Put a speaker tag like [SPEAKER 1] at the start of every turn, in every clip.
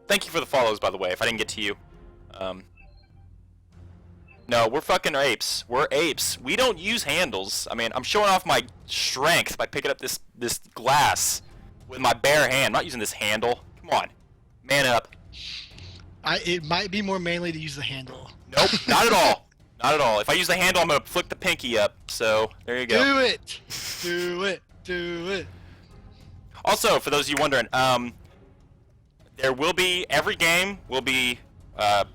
[SPEAKER 1] thank you for the follows, by the way, if I didn't get to you. No, we're fucking apes. We're apes. We don't use handles. I mean, I'm showing off my strength by picking up this glass with my bare hand. I'm not using this handle. Come on. Man up.
[SPEAKER 2] It might be more manly to use the handle.
[SPEAKER 1] Nope, not at all. Not at all. If I use the handle, I'm going to flick the pinky up. So, there you go.
[SPEAKER 2] Do it! Do it! Do it!
[SPEAKER 1] Also, for those of you wondering, there will be, every game will be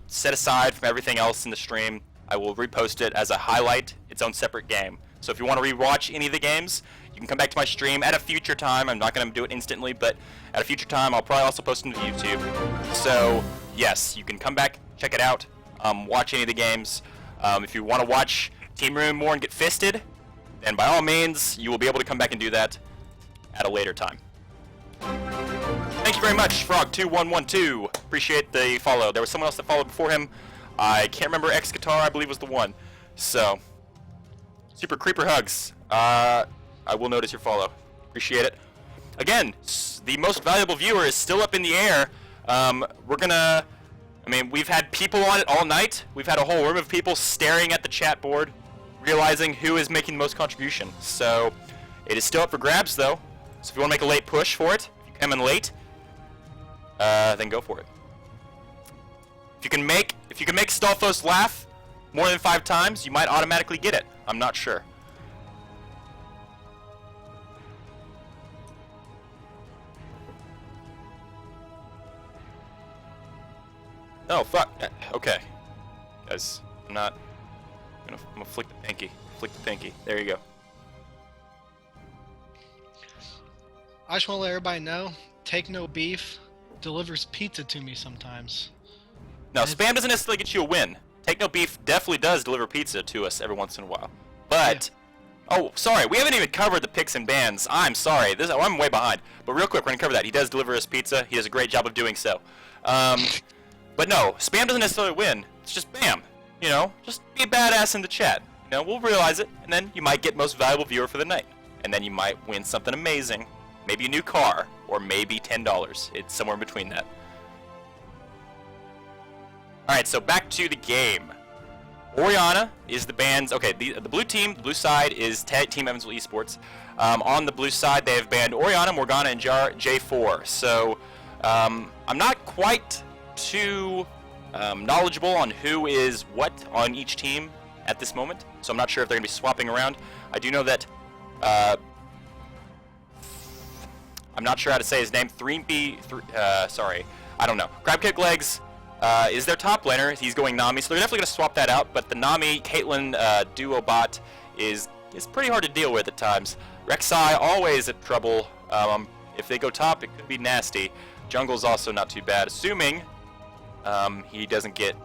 [SPEAKER 1] set aside from everything else in the stream. I will repost it as a highlight, its own separate game. So if you want to rewatch any of the games, you can come back to my stream at a future time. I'm not going to do it instantly, but at a future time, I'll probably also post them to YouTube. So, yes, you can come back, check it out, watch any of the games. If you want to watch Team Room more and get fisted, then by all means, you will be able to come back and do that at a later time. Thank you very much, Frog2112. Appreciate the follow. There was someone else that followed before him. I can't remember. X Guitar, I believe, was the one. So, super creeper hugs. I will notice your follow. Appreciate it. Again, the most valuable viewer is still up in the air. We're gonna. I mean, we've had people on it all night. We've had a whole room of people staring at the chat board, realizing who is making the most contribution. So, it is still up for grabs, though. So if you want to make a late push for it, if you come in late, then go for it. If you can make Stolfos laugh more than 5 times, you might automatically get it. I'm not sure. Oh fuck. Okay. Guys, I'm gonna flick the pinky. Flick the pinky. There you go.
[SPEAKER 2] I just want to let everybody know, Take No Beef delivers pizza to me sometimes.
[SPEAKER 1] Now, spam doesn't necessarily get you a win. Take No Beef definitely does deliver pizza to us every once in a while. But, yeah. Oh, sorry, we haven't even covered the picks and bans. I'm sorry, I'm way behind. But real quick, we're going to cover that. He does deliver us pizza. He does a great job of doing so. But no, spam doesn't necessarily win. It's just bam. You know, just be a badass in the chat. You know, we'll realize it, and then you might get most valuable viewer for the night. And then you might win something amazing. Maybe a new car, or maybe $10. It's somewhere in between that. Alright, so back to the game. Oriana is the band's... Okay, the blue team, the blue side is Team Evansville Esports. On the blue side, they have banned Oriana, Morgana, and J4. So, I'm not quite too knowledgeable on who is what on each team at this moment. So I'm not sure if they're going to be swapping around. I do know that... I'm not sure how to say his name. Sorry, I don't know. Crab Kick Legs is their top laner. He's going Nami, so they're definitely going to swap that out. But the Nami Caitlyn duo bot is pretty hard to deal with at times. Rek'Sai always at trouble. If they go top, it could be nasty. Jungle's also not too bad, assuming he doesn't get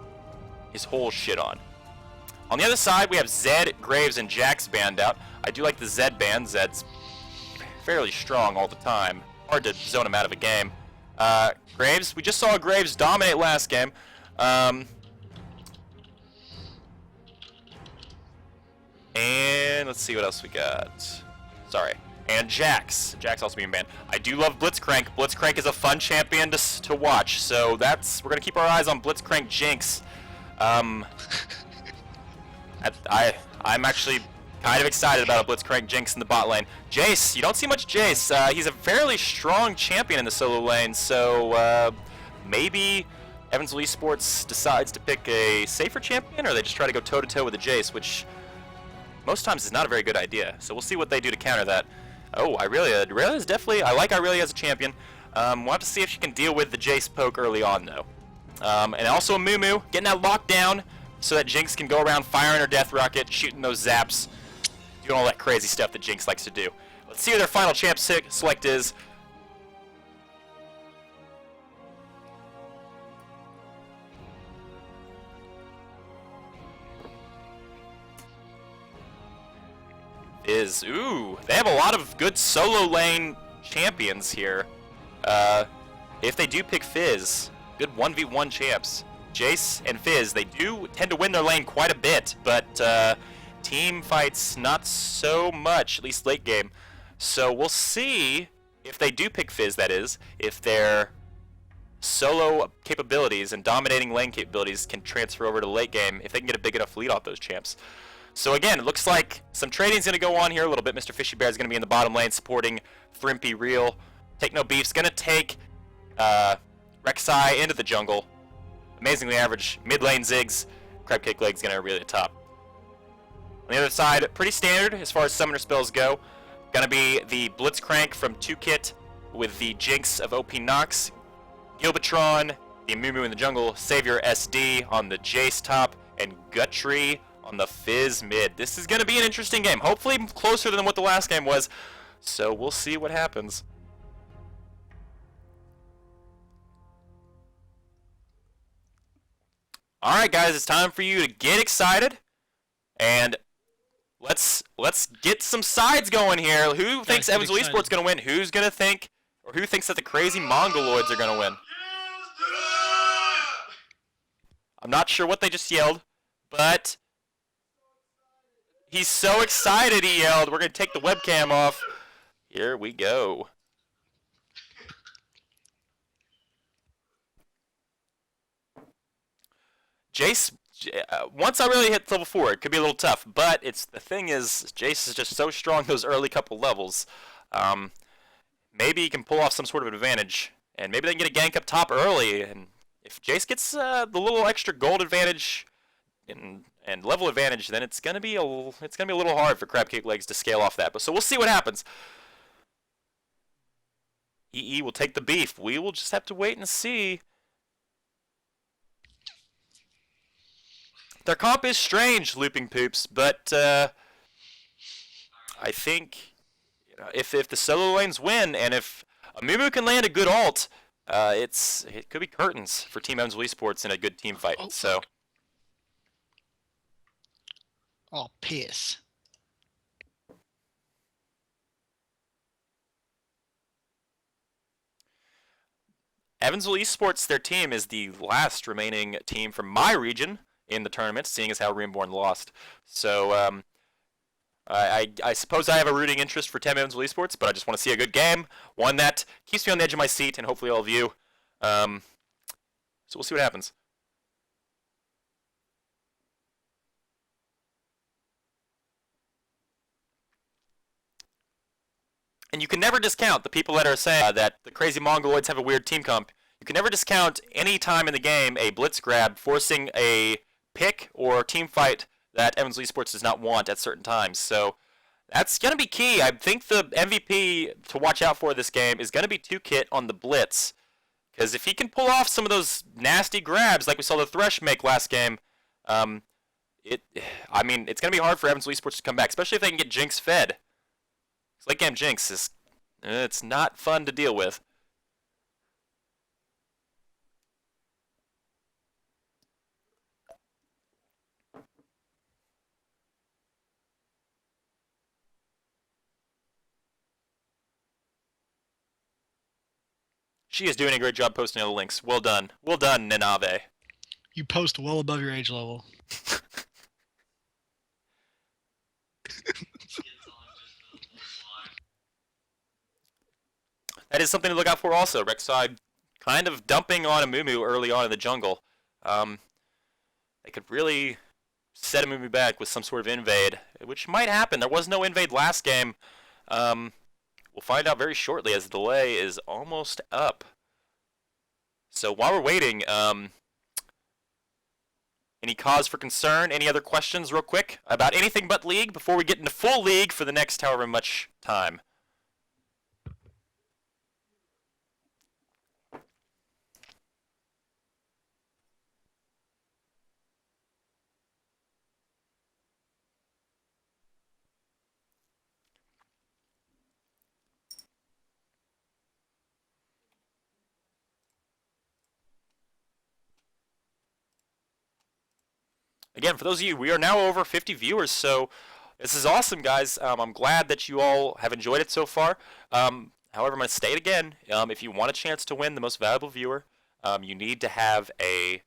[SPEAKER 1] his whole shit on. On the other side, we have Zed, Graves, and Jax banned out. I do like the Zed ban. Zed's fairly strong all the time. Hard to zone him out of a game. Graves, we just saw Graves dominate last game. And let's see what else we got. Sorry. And Jax. Jax also being banned. I do love Blitzcrank. Blitzcrank is a fun champion to watch, so we're gonna keep our eyes on Blitzcrank Jinx. I'm actually kind of excited about a Blitzcrank Jinx in the bot lane. Jace, you don't see much Jace. He's a fairly strong champion in the solo lane, so maybe Evansville Esports decides to pick a safer champion, or they just try to go toe-to-toe with the Jace, which most times is not a very good idea. So we'll see what they do to counter that. Oh, Irelia is definitely... I like Irelia as a champion. We'll have to see if she can deal with the Jace poke early on, though. And also a Mumu, getting that lockdown so that Jinx can go around firing her Death Rocket, shooting those zaps, doing all that crazy stuff that Jinx likes to do. Let's see who their final champ select is. Ooh, they have a lot of good solo lane champions here. If they do pick Fizz, good 1v1 champs. Jace and Fizz, they do tend to win their lane quite a bit, but team fights not so much, at least late game. So we'll see if they do pick Fizz, that is, if they're solo capabilities and dominating lane capabilities can transfer over to late game if they can get a big enough lead off those champs. So again, it looks like some trading's going to go on here a little bit. Mr. Fishy Bear is going to be in the bottom lane supporting Thrimpy Real. Take No Beef's going to take Rek'Sai into the jungle. Amazingly average mid lane Ziggs. Crab Cake Leg's going to really top. On the other side, pretty standard as far as summoner spells go. Going to be the Blitzcrank from 2-Kit with the Jinx of OP Nox. Gilbatron, the Amumu in the jungle, Savior SD on the Jace top, and Guthrie on the Fizz mid. This is going to be an interesting game. Hopefully closer than what the last game was. So we'll see what happens. Alright guys, it's time for you to get excited. And let's get some sides going here. Who thinks Evansville Esports is going to win? Who's going to think, or who thinks that the crazy Mongaloids are going to win? I'm not sure what they just yelled, but he's so excited he yelled. We're going to take the webcam off. Here we go. Jace, once I really hit level 4, it could be a little tough, but the thing is, Jace is just so strong those early couple levels. Maybe he can pull off some sort of advantage, and maybe they can get a gank up top early, and if Jace gets the little extra gold advantage and level advantage, then it's gonna be a little hard for Crab Cake Legs to scale off that. But so we'll see what happens. EE will take the beef. We will just have to wait and see. Their comp is strange, Looping Poops, but I think if the solo lanes win and if Amumu can land a good ult, it could be curtains for Team Evansville Esports in a good team fight.
[SPEAKER 2] Oh,
[SPEAKER 1] so.
[SPEAKER 2] Oh, piss.
[SPEAKER 1] Evansville Esports, their team, is the last remaining team from my region in the tournament, seeing as how Reborn lost. So I suppose I have a rooting interest for Team Evansville Esports, but I just want to see a good game, one that keeps me on the edge of my seat, and hopefully all of you. So we'll see what happens. And you can never discount the people that are saying that the crazy Mongoloids have a weird team comp. You can never discount any time in the game a blitz grab forcing a pick or team fight that Evansville Esports does not want at certain times. So that's going to be key. I think the MVP to watch out for this game is going to be 2-Kit on the blitz. Because if he can pull off some of those nasty grabs like we saw the Thresh make last game, I mean, it's going to be hard for Evansville Esports to come back, especially if they can get Jinx fed. Late game Jinx is, it's not fun to deal with. She is doing a great job posting all the links. Well done. Well done, Nenave.
[SPEAKER 2] You post well above your age level.
[SPEAKER 1] That is something to look out for also. Rek'Sai kind of dumping on Amumu early on in the jungle. They could really set Amumu back with some sort of invade, which might happen. There was no invade last game. We'll find out very shortly as the delay is almost up. So while we're waiting, any cause for concern? Any other questions real quick about anything but League before we get into full League for the next however much time? Again, for those of you, we are now over 50 viewers, so this is awesome, guys. I'm glad that you all have enjoyed it so far. However, I'm going to state again, if you want a chance to win the most valuable viewer, you need to have a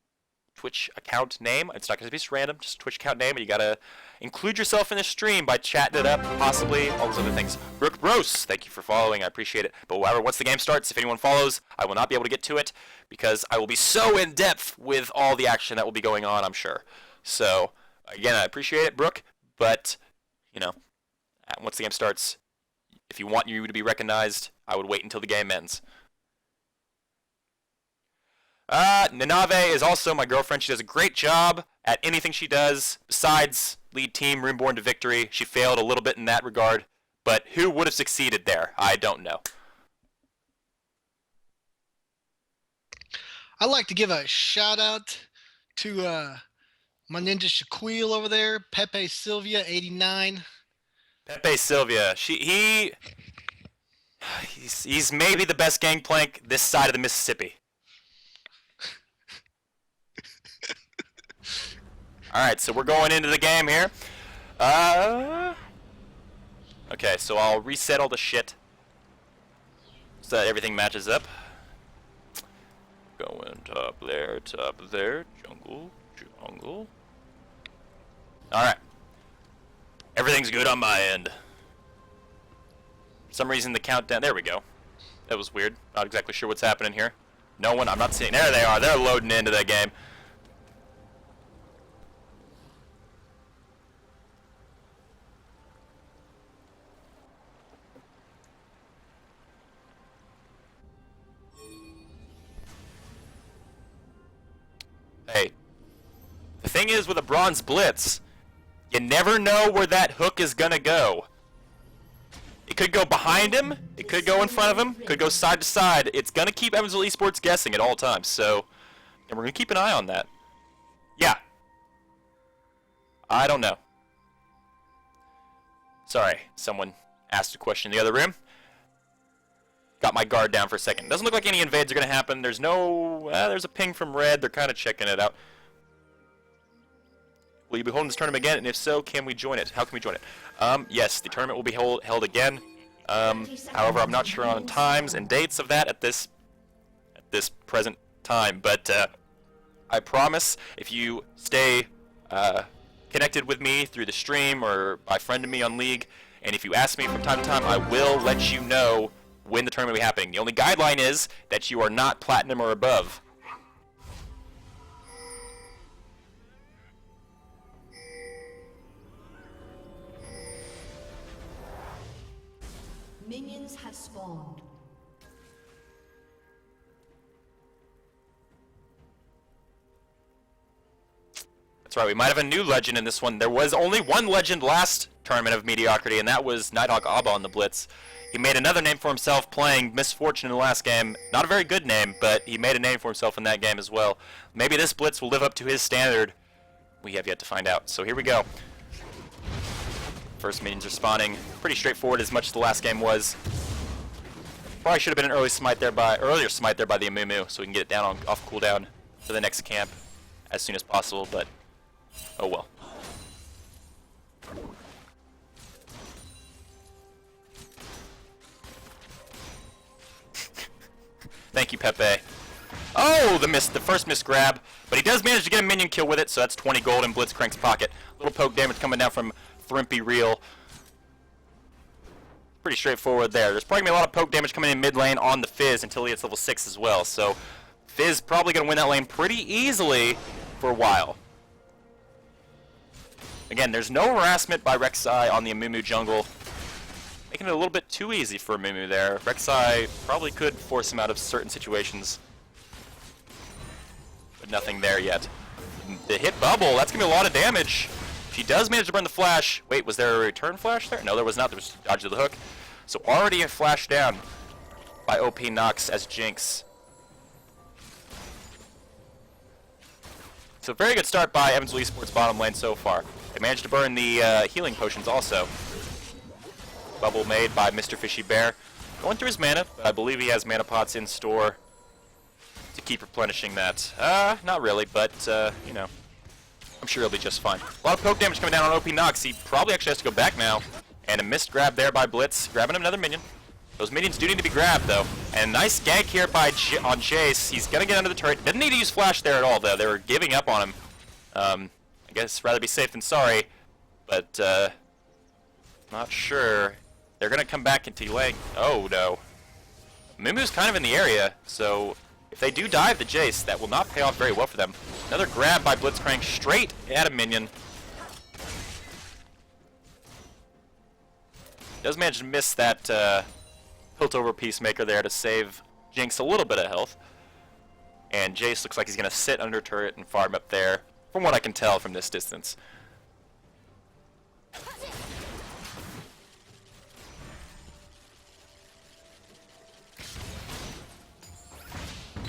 [SPEAKER 1] Twitch account name. It's not going to be just random, just Twitch account name, and you got to include yourself in the stream by chatting it up, possibly, all those other things. Brooke Brose, thank you for following. I appreciate it. But however, once the game starts, if anyone follows, I will not be able to get to it because I will be so in depth with all the action that will be going on, I'm sure. So, again, I appreciate it, Brooke, but, you know, once the game starts, if you want you to be recognized, I would wait until the game ends. Nanave is also my girlfriend. She does a great job at anything she does besides lead Team Runeborn to victory. She failed a little bit in that regard, but who would have succeeded there? I don't know.
[SPEAKER 2] I'd like to give a shout out to my ninja Shaquille over there, Pepe Sylvia 89.
[SPEAKER 1] Pepe Sylvia, he's maybe the best gangplank this side of the Mississippi. Alright, so we're going into the game here. Okay, so I'll reset all the shit so that everything matches up. Going top there, jungle. Alright. Everything's good on my end. For some reason the countdown, there we go. That was weird. Not exactly sure what's happening here. No one, I'm not seeing, there they are, they're loading into that game. Hey, the thing is with a bronze blitz, you never know where that hook is gonna go. It could go behind him, it could go in front of him, it could go side to side. It's gonna keep Evansville Esports guessing at all times, so and we're gonna keep an eye on that. Yeah. I don't know. Sorry, someone asked a question in the other room. Got my guard down for a second. Doesn't look like any invades are gonna happen. There's no, there's a ping from red. They're kind of checking it out. Will you be holding this tournament again? And if so, can we join it? How can we join it? Yes, the tournament will be held again. However, I'm not sure on times and dates of that at this present time. But I promise, if you stay connected with me through the stream or by friending me on League, and if you ask me from time to time, I will let you know when the tournament will be happening. The only guideline is that you are not platinum or above.
[SPEAKER 3] Minions have spawned.
[SPEAKER 1] That's right, we might have a new legend in this one. There was only one legend last tournament of Mediocrity, and that was Nighthawk Abba on the Blitz. He made another name for himself playing Misfortune in the last game. Not a very good name, but he made a name for himself in that game as well. Maybe this Blitz will live up to his standard. We have yet to find out. So here we go. First minions are spawning. Pretty straightforward, as much as the last game was. Probably should have been an earlier smite there by the Amumu, so we can get it down off cooldown for the next camp as soon as possible, but oh well. Thank you, Pepe. Oh, the first miss grab, but he does manage to get a minion kill with it, so that's 20 gold in Blitzcrank's pocket. Little poke damage coming down from Thrimpy Reel. Pretty straightforward there. There's probably going to be a lot of poke damage coming in mid lane on the Fizz until he hits level 6 as well, so Fizz probably going to win that lane pretty easily for a while. Again, there's no harassment by Rek'Sai on the Amumu jungle, making it a little bit too easy for Amumu there. Rek'Sai probably could force him out of certain situations, but nothing there yet. The hit bubble, that's going to be a lot of damage. She does manage to burn the flash. Wait, was there a return flash there? No, there was not. There was dodge to the hook. So already a flash down by OP Nox as Jinx. So very good start by Evansville Esports bottom lane so far. They managed to burn the healing potions also. Bubble made by Mr. Fishy Bear. Going through his mana, but I believe he has mana pots in store to keep replenishing that. Not really, but, you know, I'm sure he'll be just fine. A lot of poke damage coming down on OP Nox. He probably actually has to go back now. And a missed grab there by Blitz, grabbing another minion. Those minions do need to be grabbed, though. And nice gank here by on Jace. He's gonna get under the turret. Didn't need to use flash there at all, though. They were giving up on him. I guess rather be safe than sorry. But not sure. They're gonna come back into lane. Oh no. Mumu's kind of in the area, so if they do dive the Jace, that will not pay off very well for them. Another grab by Blitzcrank straight at a minion. Does manage to miss that tilt over Peacemaker there to save Jinx a little bit of health. And Jace looks like he's going to sit under turret and farm up there, from what I can tell from this distance.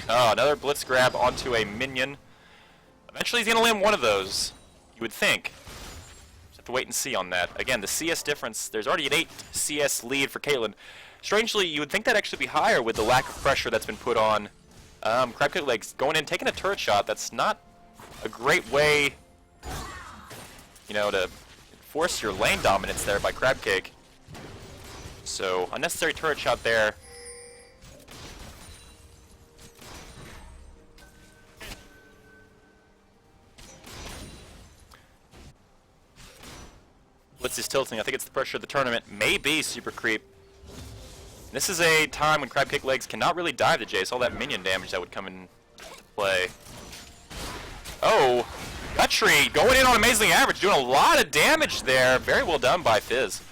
[SPEAKER 1] Oh, another blitz grab onto a minion. Eventually he's going to land one of those, you would think. Just have to wait and see on that. Again, the CS difference, there's already an 8 CS lead for Caitlyn. Strangely, you would think that'd actually be higher with the lack of pressure that's been put on. Crabcake Legs going in, taking a turret shot. That's not a great way, you know, to force your lane dominance there by Crabcake. So, unnecessary turret shot there. Blitz is tilting. I think it's the pressure of the tournament. Maybe super creep. This is a time when Crabcake Legs cannot really dive the Jace. All that minion damage that would come into play. Oh, Guttree going in on Amazing Average, doing a lot of damage there. Very well done by Fizz.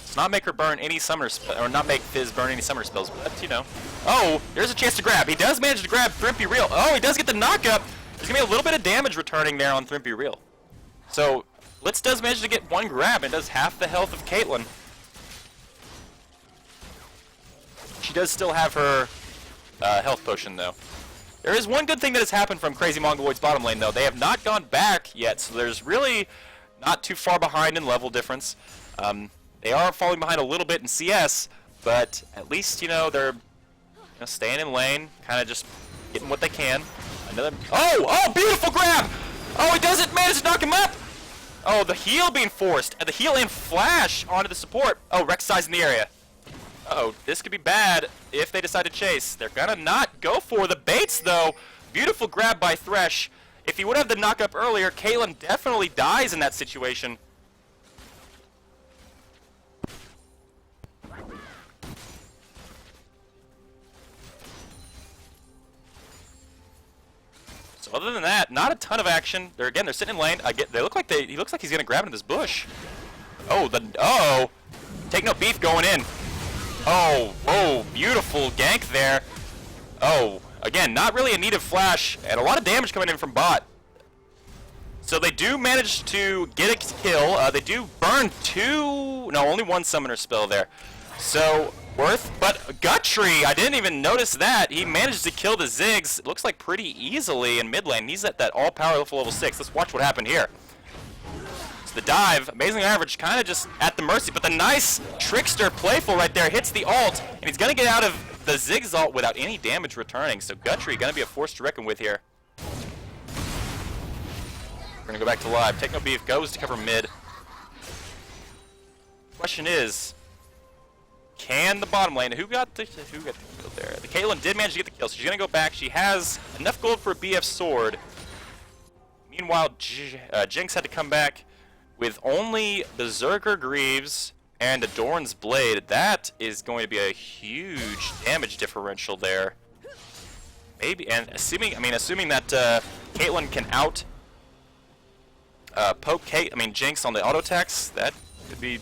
[SPEAKER 1] Does not make her burn any summoner or not make Fizz burn any summoner spells, but you know. Oh, there's a chance to grab. He does manage to grab Thrimpy Real. Oh, he does get the knockup. There's gonna be a little bit of damage returning there on Thrimpy Real. So Blitz does manage to get one grab and does half the health of Caitlyn. She does still have her health potion, though. There is one good thing that has happened from Crazy Mongaloids bottom lane, though. They have not gone back yet, so there's really not too far behind in level difference. They are falling behind a little bit in CS, but at least, you know, they're staying in lane, kind of just getting what they can. Another... Oh, beautiful grab! Oh, he doesn't manage to knock him up! Oh, the heal being forced. The heal and flash onto the support. Oh, Rek'Sai's in the area. Uh-oh, this could be bad if they decide to chase. They're gonna not go for the baits, though. Beautiful grab by Thresh. If he would have the knock-up earlier, Caitlyn definitely dies in that situation. So other than that, not a ton of action. They're sitting in lane. He looks like he's gonna grab into this bush. Oh, take no beef going in. Oh, beautiful gank there. Oh, again, not really in need of flash, and a lot of damage coming in from bot. So they do manage to get a kill. They do burn only one summoner spell there. So, but Guttree, I didn't even notice that. He managed to kill the Ziggs, it looks like pretty easily in mid lane. He's at that all-powerful level 6. Let's watch what happened here. The dive, Amazing Average, kind of just at the mercy, but the nice Trickster Playful right there hits the ult, and he's going to get out of the Ziggs ult without any damage returning, so Guttree going to be a force to reckon with here. We're going to go back to live. Take no beef, goes to cover mid. Question is, can the bottom lane, who got the kill there? The Caitlyn did manage to get the kill, so she's going to go back. She has enough gold for a BF sword. Meanwhile, Jinx had to come back with only Berserker Greaves and a Dorn's Blade. That is going to be a huge damage differential there. Maybe, and assuming that Caitlyn can poke Jinx on the auto attacks, that could be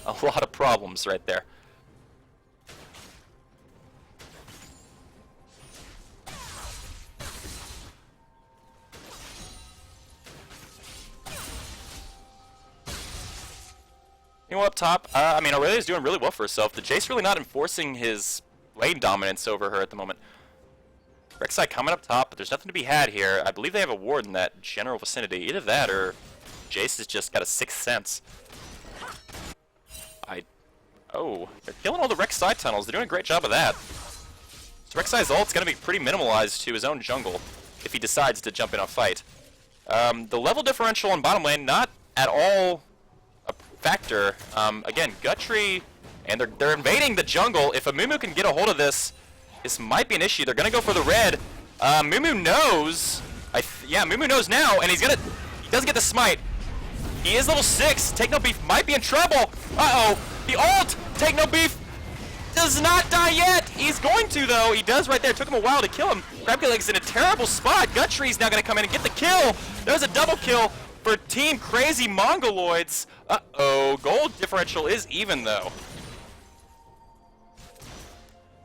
[SPEAKER 1] a lot of problems right there. Up top, Aurelia's doing really well for herself. The Jace really not enforcing his lane dominance over her at the moment. Rek'Sai coming up top, but there's nothing to be had here. I believe they have a ward in that general vicinity. Either that or Jace has just got a sixth sense. They're killing all the Rek'Sai tunnels. They're doing a great job of that. So Rek'Sai's ult's going to be pretty minimalized to his own jungle if he decides to jump in a fight. The level differential on bottom lane, not at all a factor. Again, Guttree And they're invading the jungle. If Amumu can get a hold of this, this might be an issue. They're gonna go for the red. Mumu knows. Yeah, Mumu knows now, and he doesn't get the smite. He is level 6. Take No Beef might be in trouble. Uh-oh. The ult. Take No Beef does not die yet. He's going to, though. He does right there. It took him a while to kill him. Crabcake in a terrible spot. Guttree's now going to come in and get the kill. There's a double kill for Team Crazy Mongaloids. Uh-oh. Gold differential is even, though.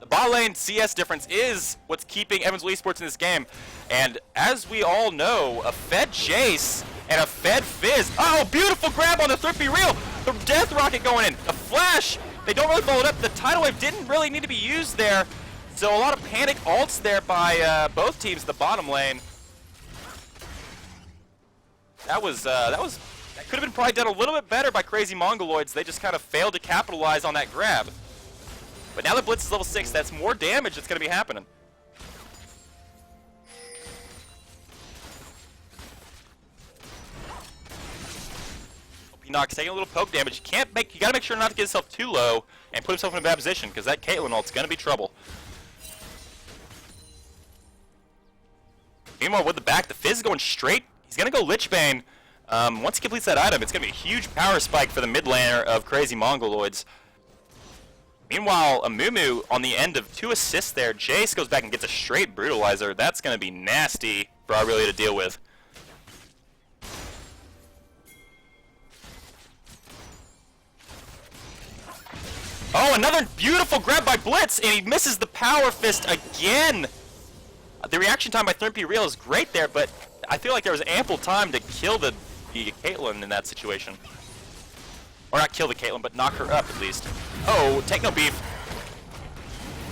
[SPEAKER 1] The bot lane CS difference is what's keeping Evansville Esports in this game. And as we all know, a fed Jace and a fed Fizz. Oh, beautiful grab on the Thrifty Reel. The Death Rocket going in. A flash. They don't really follow it up. The Tidal Wave didn't really need to be used there. So a lot of panic ults there by both teams, the bottom lane. That could have been probably done a little bit better by Crazy Mongaloids. They just kind of failed to capitalize on that grab. But now that Blitz is level 6, that's more damage that's going to be happening. Knox taking a little poke damage. You gotta make sure not to get himself too low and put himself in a bad position, because that Caitlyn ult's gonna be trouble. Meanwhile, with the back, the Fizz is going straight. He's gonna go Lichbane. Once he completes that item, it's gonna be a huge power spike for the mid laner of Crazy Mongaloids. Meanwhile, Amumu on the end of 2 assists there. Jace goes back and gets a straight Brutalizer. That's gonna be nasty for Aurelia to deal with. Oh, another beautiful grab by Blitz, and he misses the Power Fist again. The reaction time by Thrifty Reel is great there, but I feel like there was ample time to kill the Caitlyn in that situation. Or not kill the Caitlyn, but knock her up at least. Oh, Take No Beef.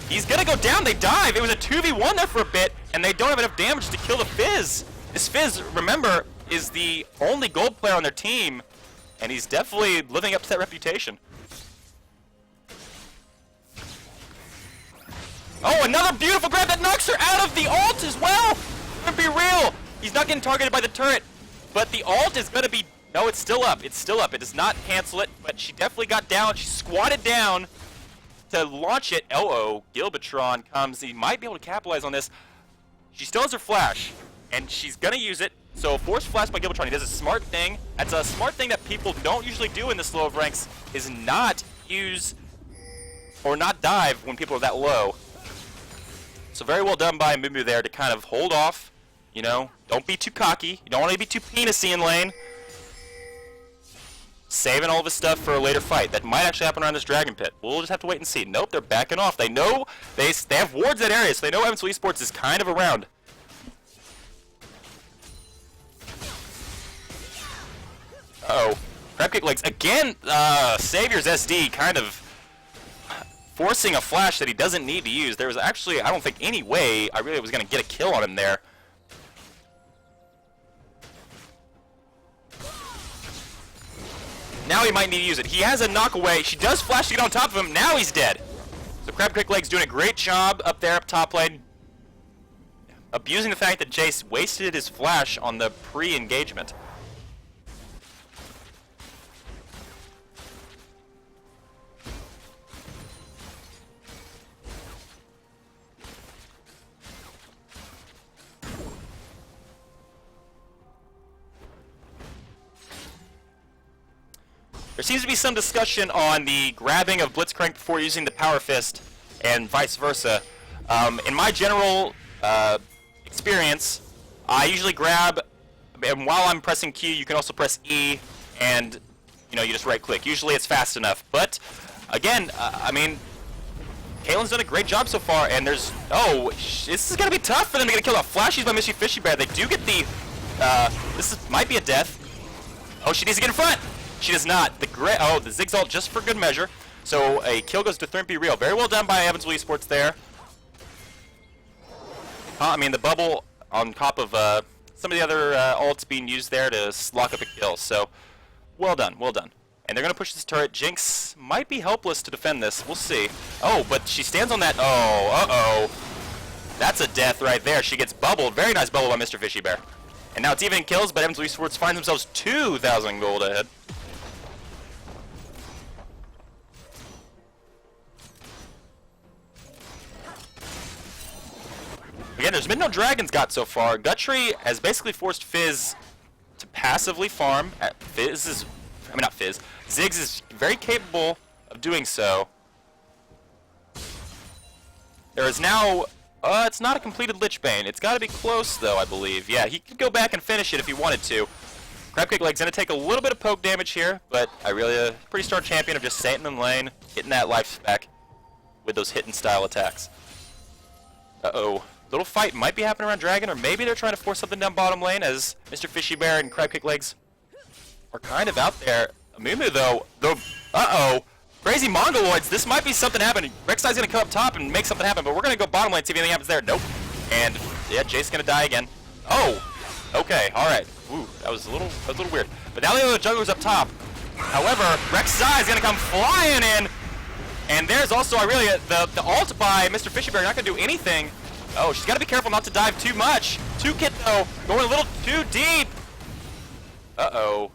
[SPEAKER 1] He's gonna go down, they dive. It was a 2v1 there for a bit, and they don't have enough damage to kill the Fizz. This Fizz, remember, is the only gold player on their team, and he's definitely living up to that reputation. Oh, another beautiful grab that knocks her out of the ult as well! Be real! He's not getting targeted by the turret, but the ult is gonna be... No, it's still up. It's still up. It does not cancel it, but she definitely got down. She squatted down to launch it. Uh-oh, Gilbatron comes. He might be able to capitalize on this. She still has her flash, and she's gonna use it. So force flash by Gilbatron. He does a smart thing. That's a smart thing that people don't usually do in this low of ranks, is not use or not dive when people are that low. So very well done by Mumu there to kind of hold off, you know, don't be too cocky, you don't want to be too penisy in lane. Saving all of his stuff for a later fight. That might actually happen around this Dragon Pit. We'll just have to wait and see. Nope, they're backing off. They know, they have wards in that area, so they know Evansville Esports is kind of around. Uh-oh. Crabcake legs again, Savior's SD kind of forcing a flash that he doesn't need to use. There was actually, I don't think, any way I really was going to get a kill on him there. Now he might need to use it. He has a knock away. She does flash to get on top of him. Now he's dead. So Crabcake Legs doing a great job up there, up top lane. Abusing the fact that Jace wasted his flash on the pre-engagement. There seems to be some discussion on the grabbing of Blitzcrank before using the Power Fist, and vice versa. In my general experience, I usually grab, and while I'm pressing Q, you can also press E, and you just right-click. Usually it's fast enough, but again, I mean, Caitlyn's done a great job so far, and there's this is gonna be tough for them to get a kill off. Flashies by Misty Fishy Bear. They do get the might be a death. Oh, she needs to get in front. She does not. The Ziggs ult just for good measure. So a kill goes to Thrifty Reel. Very well done by Evansville Esports there. I mean, the bubble on top of some of the other ults being used there to lock up a kill. So well done, well done. And they're going to push this turret. Jinx might be helpless to defend this. We'll see. Oh, but she stands on that. Oh, uh-oh. That's a death right there. She gets bubbled. Very nice bubble by Mr. Fishy Bear. And now it's even kills, but Evansville Esports finds themselves 2,000 gold ahead. Again, there's been no dragons got so far. Guthrie has basically forced Fizz to passively farm. Ziggs is very capable of doing so. There is now, it's not a completed Lichbane. It's got to be close though, I believe. Yeah, he could go back and finish it if he wanted to. Crabcake Leg's gonna take a little bit of poke damage here, but Irelia, pretty strong champion of just staying in lane, hitting that life spec with those hit and style attacks. Uh-oh. Little fight might be happening around Dragon, or maybe they're trying to force something down bottom lane as Mr. Fishy Bear and Crabcake Legs are kind of out there. Amumu though, uh-oh. Crazy Mongaloids, this might be something happening. Rek'Sai's gonna come up top and make something happen, but we're gonna go bottom lane, see if anything happens there. Nope. And yeah, Jace's gonna die again. Oh! Okay, alright. Ooh, that was a little weird. But now the other jungler's up top. However, Rek'Sai is gonna come flying in. And there's also Irelia, the ult by Mr. Fishy Bear, not gonna do anything. Oh, she's gotta be careful not to dive too much. 2-kit though, going a little too deep. Uh-oh.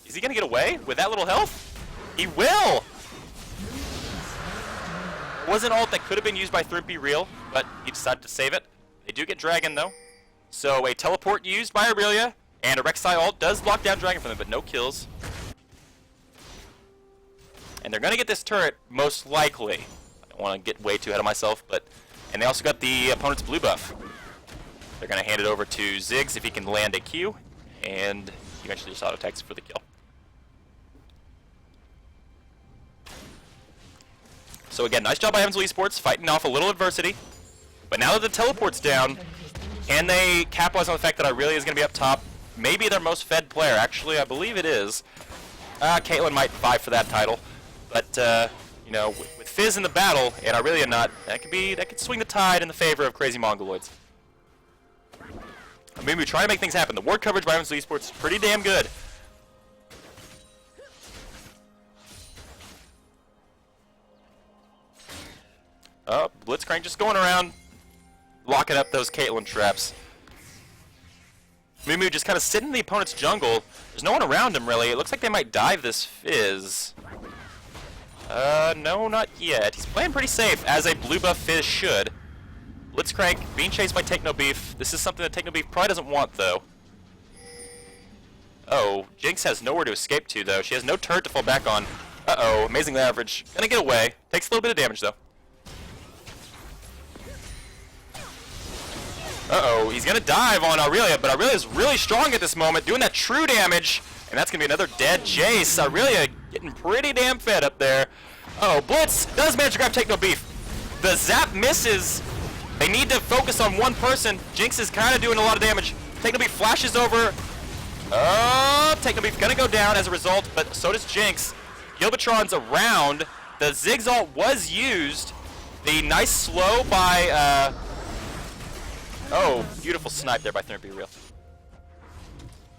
[SPEAKER 1] Is he gonna get away with that little health? He will! Was an ult that could have been used by Thrimpy Real, but he decided to save it. They do get Dragon though. So a teleport used by Irelia, and a Rek'Sai ult does lock down Dragon for them, but no kills. And they're gonna get this turret, most likely. I don't wanna get way too ahead of myself, but... And they also got the opponent's blue buff. They're gonna hand it over to Ziggs if he can land a Q, and he eventually just auto-attacks for the kill. So again, nice job by Evansville Esports, fighting off a little adversity. But now that the teleport's down, can they capitalize on the fact that Irelia is gonna be up top? Maybe their most fed player, actually, I believe it is. Caitlyn might vie for that title. But, you know, with Fizz in the battle, and Irelia not, that could swing the tide in the favor of Crazy Mongoloids. I mean, we're trying to make things happen. The ward coverage by Evansville Esports is pretty damn good. Oh, Blitzcrank just going around, locking up those Caitlyn traps. Mumu just kind of sitting in the opponent's jungle. There's no one around him, really. It looks like they might dive this Fizz. No, not yet. He's playing pretty safe, as a blue buff Fizz should. Blitzcrank being chased by Take No Beef. This is something that Take No Beef probably doesn't want, though. Oh, Jinx has nowhere to escape to, though. She has no turret to fall back on. Uh-oh, amazing average. Gonna get away. Takes a little bit of damage, though. Uh-oh, he's gonna dive on Irelia, but Aurelia's really strong at this moment, doing that true damage, and that's gonna be another dead Jace. Irelia getting pretty damn fed up there. Oh, Blitz does manage to grab Take No Beef. The zap misses. They need to focus on one person. Jinx is kind of doing a lot of damage. Take No Beef flashes over. Oh, Take No Beef gonna go down as a result, but so does Jinx. Gilbatron's around. The Ziggs ult was used. The nice slow by, oh, beautiful snipe there by Thrimpy Real.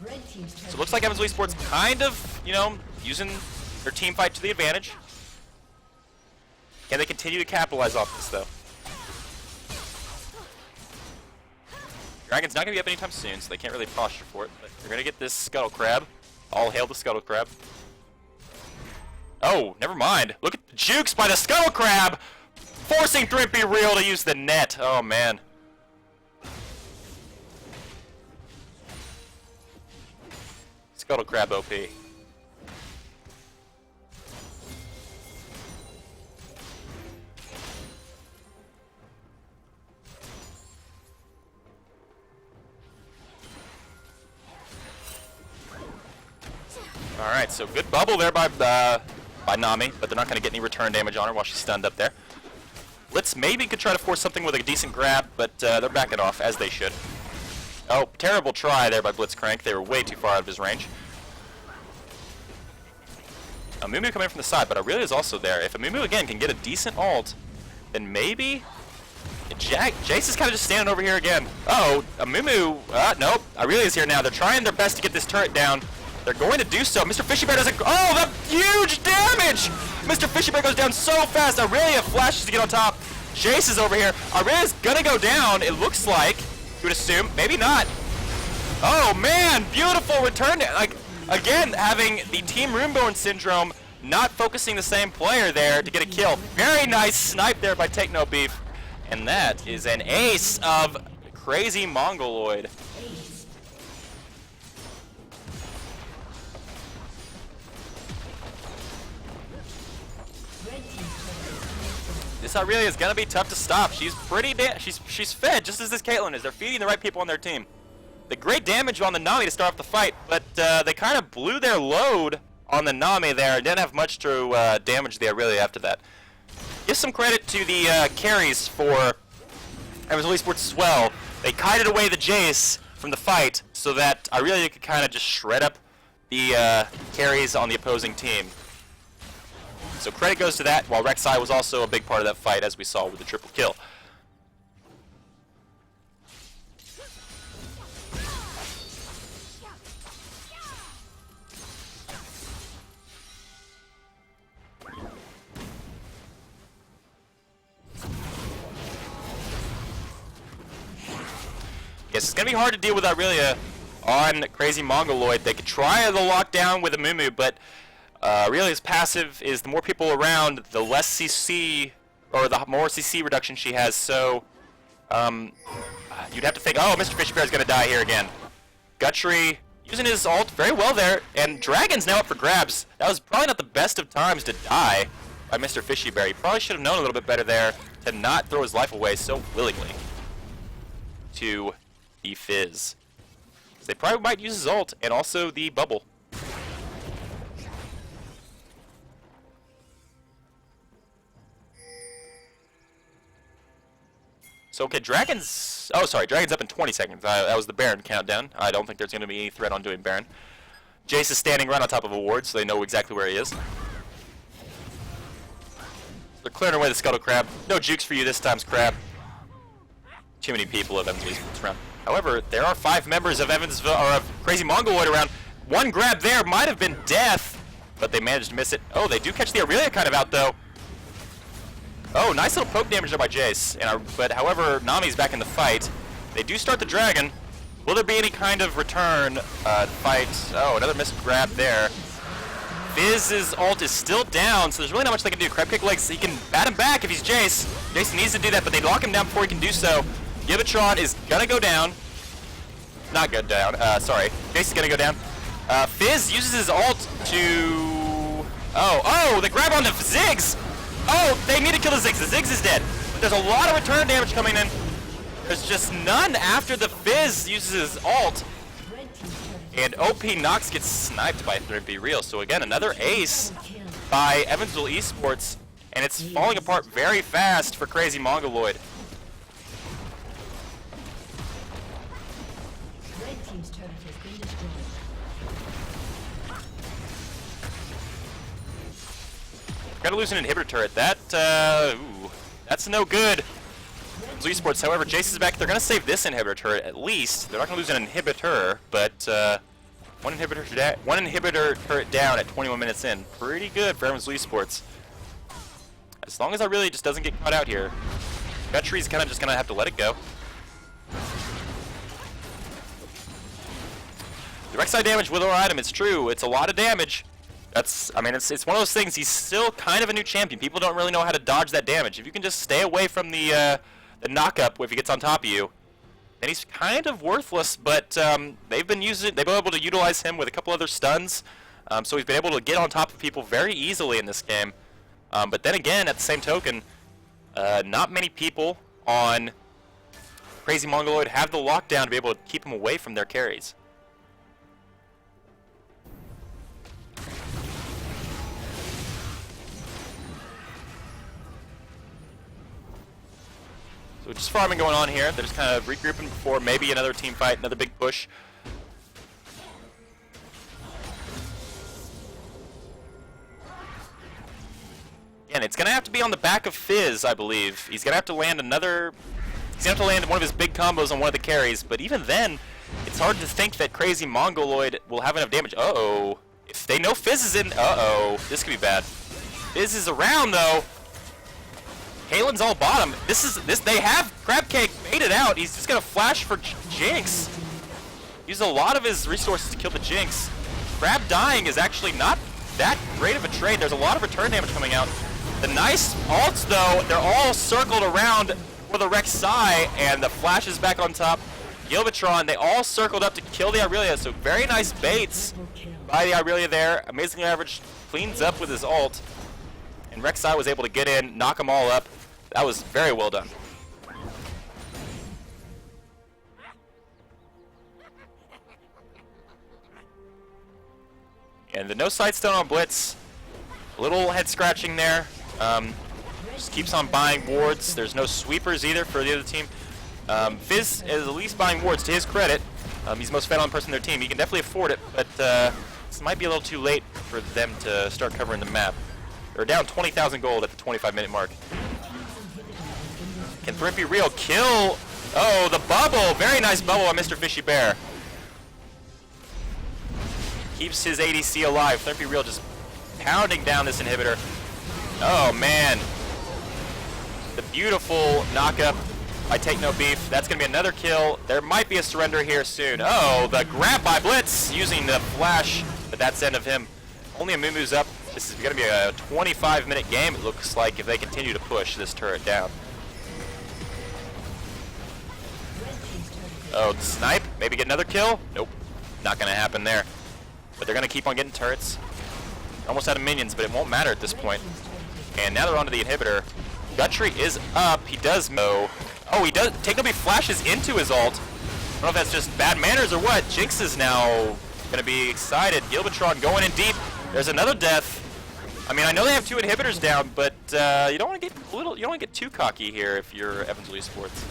[SPEAKER 1] So it looks like Evansville Esports kind of, you know, using their team fight to the advantage. Can they continue to capitalize off this, though? Dragon's not going to be up anytime soon, so they can't really posture for it. But they're going to get this Scuttle Crab. All hail the Scuttle Crab. Oh, never mind. Look at the jukes by the Scuttle Crab! Forcing Thrimpy Real to use the net. Oh, man. Scuttle Crab OP. Alright, so good bubble there by Nami, but they're not going to get any return damage on her while she's stunned up there. Blitz maybe could try to force something with a decent grab, but they're backing off, as they should. Oh, terrible try there by Blitzcrank. They were way too far out of his range. Amumu coming in from the side, but Irelia is also there. If Amumu, again, can get a decent ult, then maybe... Jace is kind of just standing over here again. Uh-oh, Amumu... nope. Irelia's here now. They're trying their best to get this turret down. They're going to do so. Mr. Fishy Bear doesn't... Oh, that huge damage! Mr. Fishy Bear goes down so fast. Irelia flashes to get on top. Jace is over here. Irelia's gonna go down, it looks like. You would assume. Maybe not. Oh, man! Beautiful return. Like, again, having the Team Runeborn syndrome, not focusing the same player there to get a kill. Very nice snipe there by Take No Beef. And that is an ace of Crazy Mongoloid. This Aurelia is gonna be tough to stop. She's pretty she's fed just as this Caitlyn is. They're feeding the right people on their team. The great damage on the Nami to start off the fight, but they kind of blew their load on the Nami there. Didn't have much to damage the Aurelia after that. Give some credit to the carries for Evansville Esports as well. They kited away the Jace from the fight so that Aurelia could kind of just shred up the carries on the opposing team. So credit goes to that, while Rek'Sai was also a big part of that fight, as we saw with the triple kill. Yes, it's going to be hard to deal with Aurelia on Crazy Mongoloid. They could try the lockdown with a Mumu, but Aurelia's passive is the more people around, the less CC, or the more CC reduction she has, so you'd have to think, oh, Mr. Fishy Bear is going to die here again. Gutchery using his ult very well there, and Dragon's now up for grabs. That was probably not the best of times to die by Mr. Fishy Bear. He probably should have known a little bit better there to not throw his life away so willingly to the Fizz. They probably might use his ult and also the bubble. So, okay, Dragon's... Oh, sorry, Dragon's up in 20 seconds. That was the Baron countdown. I don't think there's going to be any threat on doing Baron. Jace is standing right on top of a ward, so they know exactly where he is. They're clearing away the Scuttle Crab. No jukes for you this time's Crab. Too many people of Evansville Esports around. However, there are 5 members of Evansville, or of Crazy Mongoloid around. One grab there might have been death, but they managed to miss it. Oh, they do catch the Aurelia kind of out, though. Oh, nice little poke damage there by Jace. But however, Nami's back in the fight. They do start the Dragon. Will there be any kind of return fight? Oh, another missed grab there. Fizz's ult is still down, so there's really not much they can do. Crab kick legs, he can bat him back if he's Jace. Jason needs to do that, but they lock him down before he can do so. Givatron is gonna go down. Not go down, sorry. Jason's gonna go down. Fizz uses his ult to... Oh, they grab on the Ziggs! Oh, they need to kill the Ziggs. The Ziggs is dead. There's a lot of return damage coming in. There's just none after the Fizz uses his ult. And OP Nox gets sniped by 3B Real. So again, another ace by Evansville Esports. And it's falling apart very fast for Crazy Mongoloid. Gotta lose an inhibitor turret. That's no good. Esports, however, Jace is back. They're gonna save this inhibitor turret at least. They're not gonna lose an inhibitor, but one inhibitor turret down at 21 minutes in. Pretty good for Evansville Esports. As long as I really just doesn't get caught out here. Gutchery's kind of just gonna have to let it go. Direct side damage with our item, it's true. It's a lot of damage. I mean, it's one of those things. He's still kind of a new champion. People don't really know how to dodge that damage. If you can just stay away from the knock-up if he gets on top of you, then he's kind of worthless. But they've been able to utilize him with a couple other stuns, so he's been able to get on top of people very easily in this game. But then again, at the same token, not many people on Crazy Mongoloid have the lockdown to be able to keep him away from their carries. So just farming going on here. They're just kind of regrouping before maybe another team fight, another big push. Again, it's going to have to be on the back of Fizz, I believe. He's going to have to land another... He's going to have to land one of his big combos on one of the carries, but even then, it's hard to think that Crazy Mongoloid will have enough damage. Uh-oh. If they know Fizz is in... Uh-oh. This could be bad. Fizz is around, though. Kalen's all bottom. They have Crab Cake made it out. He's just gonna flash for Jinx. Used a lot of his resources to kill the Jinx. Crab dying is actually not that great of a trade. There's a lot of return damage coming out. The nice ults though, they're all circled around for the Rek'Sai, and the Flash is back on top. Gilvatron, they all circled up to kill the Irelia, so very nice baits by the Irelia there. Amazingly Average cleans up with his ult, and Rek'Sai was able to get in, knock them all up. That was very well done. And the no sightstone on Blitz, a little head scratching there. Just keeps on buying wards. There's no sweepers either for the other team. Fizz is at least buying wards, to his credit. He's the most fed on person on their team. He can definitely afford it, but this might be a little too late for them to start covering the map. They're down 20,000 gold at the 25-minute mark. Can Thrimpy Real kill? Oh, the bubble! Very nice bubble on Mr. Fishy Bear. Keeps his ADC alive. Thrimpy Real just pounding down this inhibitor. Oh, man. The beautiful knockup by Take No Beef. That's going to be another kill. There might be a surrender here soon. Oh, the grab by Blitz using the flash, but that's the end of him. Only Amumu's up. This is going to be a 25-minute game, it looks like, if they continue to push this turret down. Oh, the snipe. Maybe get another kill? Nope. Not going to happen there. But they're going to keep on getting turrets. Almost out of minions, but it won't matter at this point. And now they're onto the inhibitor. Guttree is up. He does know. Oh, he does. Take No Beef flashes into his ult. I don't know if that's just bad manners or what. Jinx is now going to be excited. Gilvatron going in deep. There's another death. I mean, I know they have 2 inhibitors down, but you don't want to get you don't want to get too cocky here if you're Evansville Esports.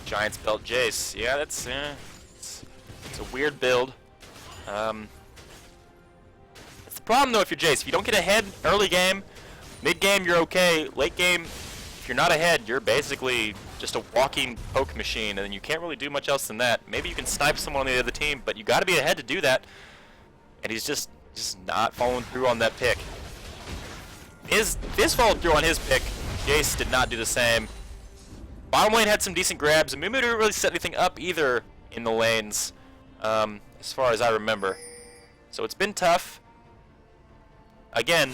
[SPEAKER 1] Giant's Belt Jace. Yeah, that's it's a weird build. That's the problem though if you're Jace. If you don't get ahead early game, mid game you're okay. Late game, if you're not ahead, you're basically just a walking poke machine, and then you can't really do much else than that. Maybe you can snipe someone on the other team, but you got to be ahead to do that. And he's just not following through on that pick. His followed through on his pick. Jace did not do the same. Bottom lane had some decent grabs, and Mumu didn't really set anything up either in the lanes, as far as I remember. So it's been tough. Again,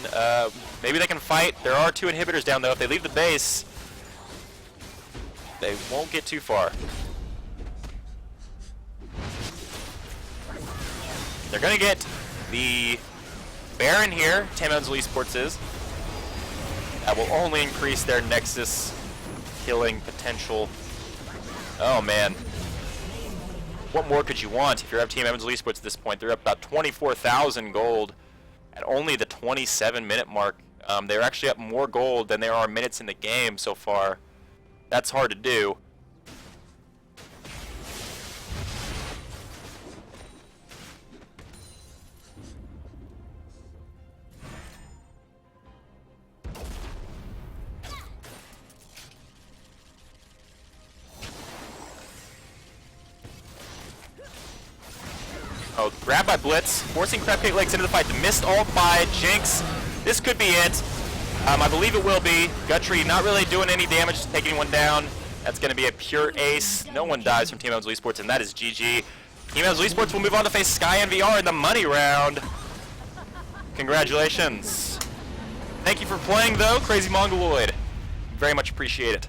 [SPEAKER 1] maybe they can fight. There are 2 inhibitors down, though. If they leave the base, they won't get too far. They're going to get the Baron here, Team Evansville Esports is. That will only increase their Nexus killing potential. Oh man. What more could you want if you're Team Evansville Esports at this point? They're up about 24,000 gold at only the 27-minute mark. They're actually up more gold than there are minutes in the game so far. That's hard to do. Oh, grab by Blitz, forcing Crabcake Legs into the fight. The missed ult by Jinx. This could be it. I believe it will be. Guttree not really doing any damage to take anyone down. That's going to be a pure ace. No one dies from Team Evansville Esports, and that is GG. Team Evansville Esports will move on to face Sky and VR in the money round. Congratulations. Thank you for playing, though, Crazy Mongaloid. Very much appreciate it.